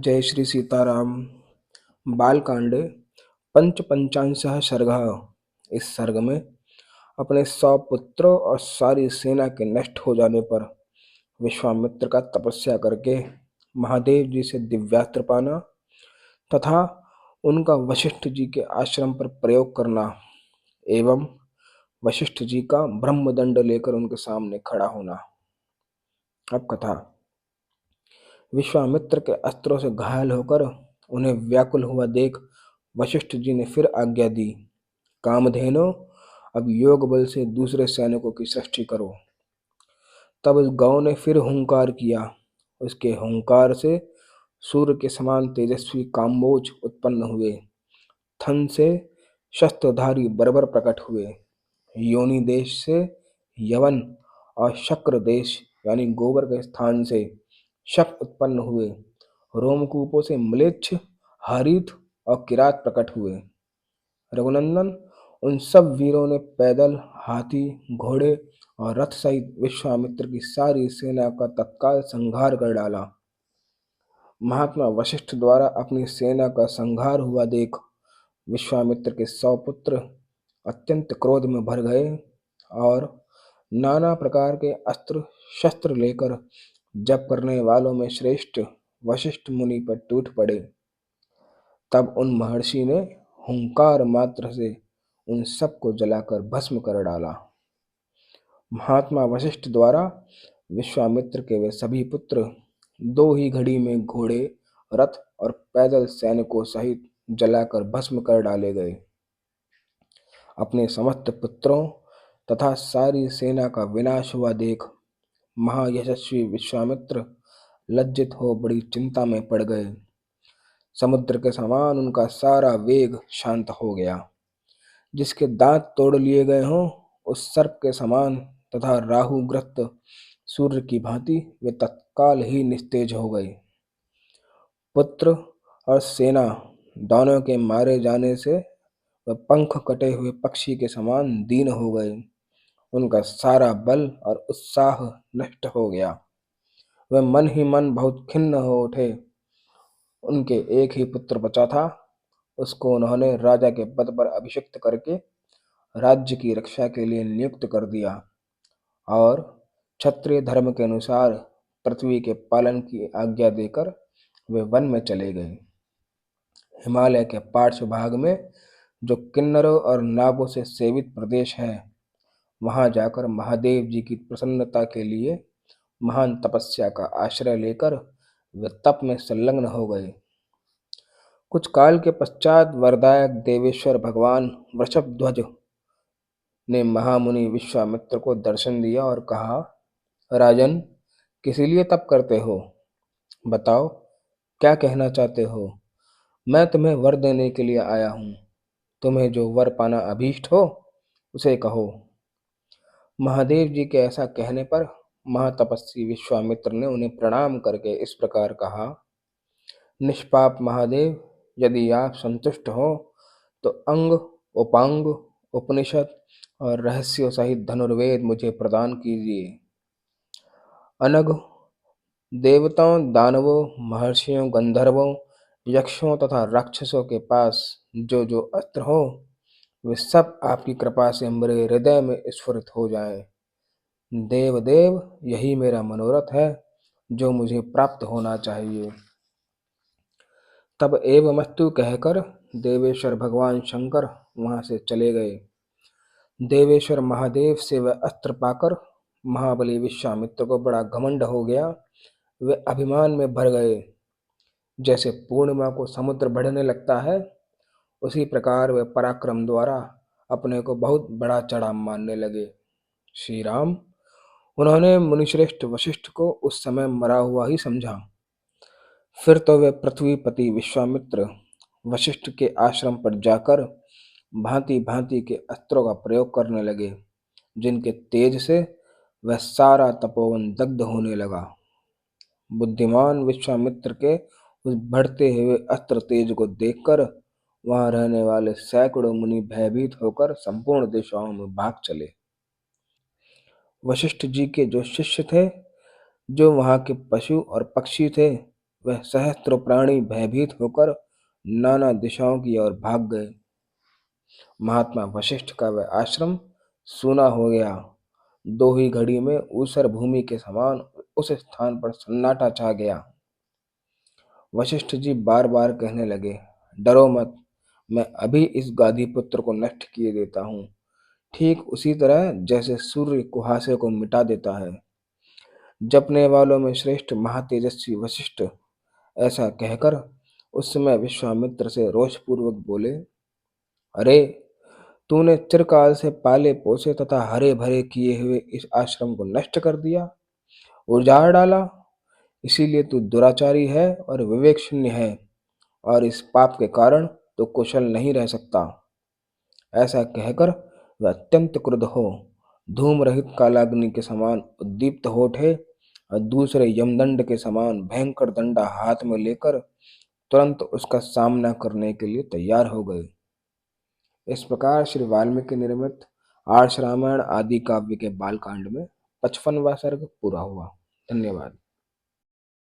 जय श्री सीताराम। बालकांडे पंचपंचाशः सर्गः। इस सर्ग में अपने 100 पुत्रों और सारी सेना के नष्ट हो जाने पर विश्वामित्र का तपस्या करके महादेव जी से दिव्यास्त्र पाना तथा उनका वशिष्ठ जी के आश्रम पर प्रयोग करना एवं वशिष्ठ जी का ब्रह्मदंड लेकर उनके सामने खड़ा होना। अब कथा। विश्वामित्र के अस्त्रों से घायल होकर उन्हें व्याकुल हुआ देख वशिष्ठ जी ने फिर आज्ञा दी, कामधेनु, अब योग बल से दूसरे सैनिकों की सृष्टि करो। तब उस गौ ने फिर हुंकार किया। उसके हुंकार से सूर्य के समान तेजस्वी काम्बोज उत्पन्न हुए। थन से शस्त्रधारी बर्बर प्रकट हुए। योनि देश से यवन और शक्र देश यानी गोबर के स्थान से शक उत्पन्न हुए। रोमकूपों से म्लेच्छ, हरित और किरात प्रकट हुए। रघुनंदन, उन सब वीरों ने पैदल, हाथी, घोड़े और रथ सहित विश्वामित्र की सारी सेना का तत्काल संहार कर डाला। महात्मा वशिष्ठ द्वारा अपनी सेना का संहार हुआ देख विश्वामित्र के 100 पुत्र अत्यंत क्रोध में भर गए और नाना प्रकार के अस्त्र शस्त्र लेकर जप करने वालों में श्रेष्ठ वशिष्ठ मुनि पर टूट पड़े। तब उन महर्षि ने हुंकार मात्र से उन सबको जलाकर भस्म कर डाला। महात्मा वशिष्ठ द्वारा विश्वामित्र के वे सभी पुत्र 2 ही घड़ी में घोड़े, रथ और पैदल सैनिकों सहित जलाकर भस्म कर डाले गए। अपने समस्त पुत्रों तथा सारी सेना का विनाश हुआ देख महायशस्वी विश्वामित्र लज्जित हो बड़ी चिंता में पड़ गए। समुद्र के समान उनका सारा वेग शांत हो गया। जिसके दांत तोड़ लिए गए हों, उस सर्प के समान तथा राहुग्रस्त सूर्य की भांति वे तत्काल ही निस्तेज हो गए। पुत्र और सेना दोनों के मारे जाने से वह पंख कटे हुए पक्षी के समान दीन हो गए। उनका सारा बल और उत्साह नष्ट हो गया। वह मन ही मन बहुत खिन्न हो उठे। उनके एक ही पुत्र बचा था। उसको उन्होंने राजा के पद पर अभिषिक्त करके राज्य की रक्षा के लिए नियुक्त कर दिया और क्षत्रिय धर्म के अनुसार पृथ्वी के पालन की आज्ञा देकर वे वन में चले गए। हिमालय के पार्श्व भाग में जो किन्नरों और नागों से सेवित प्रदेश है, वहां जाकर महादेव जी की प्रसन्नता के लिए महान तपस्या का आश्रय लेकर वे तप में संलग्न हो गए। कुछ काल के पश्चात वरदायक देवेश्वर भगवान वृषभध्वज ने महामुनि विश्वामित्र को दर्शन दिया और कहा, राजन, किस लिए तप करते हो? बताओ, क्या कहना चाहते हो? मैं तुम्हें वर देने के लिए आया हूँ। तुम्हें जो वर पाना अभीष्ट हो उसे कहो। महादेव जी के ऐसा कहने पर महातपस्वी विश्वामित्र ने उन्हें प्रणाम करके इस प्रकार कहा, निष्पाप महादेव, यदि आप संतुष्ट हो तो अंग, उपांग, उपनिषद और रहस्यों सहित धनुर्वेद मुझे प्रदान कीजिए। अनग देवताओं, दानवों, महर्षियों, गंधर्वों, यक्षों तथा राक्षसों के पास जो जो अस्त्र हो वे सब आपकी कृपा से मेरे हृदय में स्फुरित हो जाएं। देवदेव, यही मेरा मनोरथ है जो मुझे प्राप्त होना चाहिए। तब एवमस्तु कहकर देवेश्वर भगवान शंकर वहां से चले गए। देवेश्वर महादेव से वह अस्त्र पाकर महाबली विश्वामित्र को बड़ा घमंड हो गया। वे अभिमान में भर गए। जैसे पूर्णिमा को समुद्र बढ़ने लगता है, उसी प्रकार वे पराक्रम द्वारा अपने को बहुत बड़ा चढ़ा मानने लगे। श्री राम, उन्होंने मुनिश्रेष्ठ वशिष्ठ को उस समय मरा हुआ ही समझा। फिर तो वे पृथ्वीपति विश्वामित्र वशिष्ठ के आश्रम पर जाकर भांति भांति के अस्त्रों का प्रयोग करने लगे, जिनके तेज से वह सारा तपोवन दग्ध होने लगा। बुद्धिमान विश्वामित्र के उस बढ़ते हुए अस्त्र तेज को देखकर वहां रहने वाले सैकड़ों मुनि भयभीत होकर संपूर्ण दिशाओं में भाग चले। वशिष्ठ जी के जो शिष्य थे, जो वहां के पशु और पक्षी थे, वह सहस्त्र प्राणी भयभीत होकर नाना दिशाओं की ओर भाग गए। महात्मा वशिष्ठ का वह आश्रम सूना हो गया। दो ही घड़ी में ऊसर भूमि के समान उस स्थान पर सन्नाटा छा गया। वशिष्ठ जी बार बार कहने लगे, डरो मत, मैं अभी इस गादी पुत्र को नष्ट किए देता हूँ, ठीक उसी तरह जैसे सूर्य कुहासे को मिटा देता है। जपने वालों में श्रेष्ठ महातेजस्वी वशिष्ठ ऐसा कहकर उस समय विश्वामित्र से रोषपूर्वक बोले, अरे, तूने चिरकाल से पाले पोसे तथा हरे भरे किए हुए इस आश्रम को नष्ट कर दिया, उजाड़ डाला। इसीलिए तू दुराचारी है और विवेक शून्य है, और इस पाप के कारण तो कुशल नहीं रह सकता। ऐसा कहकर वह अत्यंत क्रुद्ध हो धूम रहित कालाग्नि के समान उद्दीप्त हो उठे और दूसरे यमदंड के समान भयंकर दंडा हाथ में लेकर तुरंत उसका सामना करने के लिए तैयार हो गए। इस प्रकार श्री वाल्मीकि निर्मित आर्ष रामायण आदि काव्य के बालकांड में 55वां सर्ग पूरा हुआ। धन्यवाद।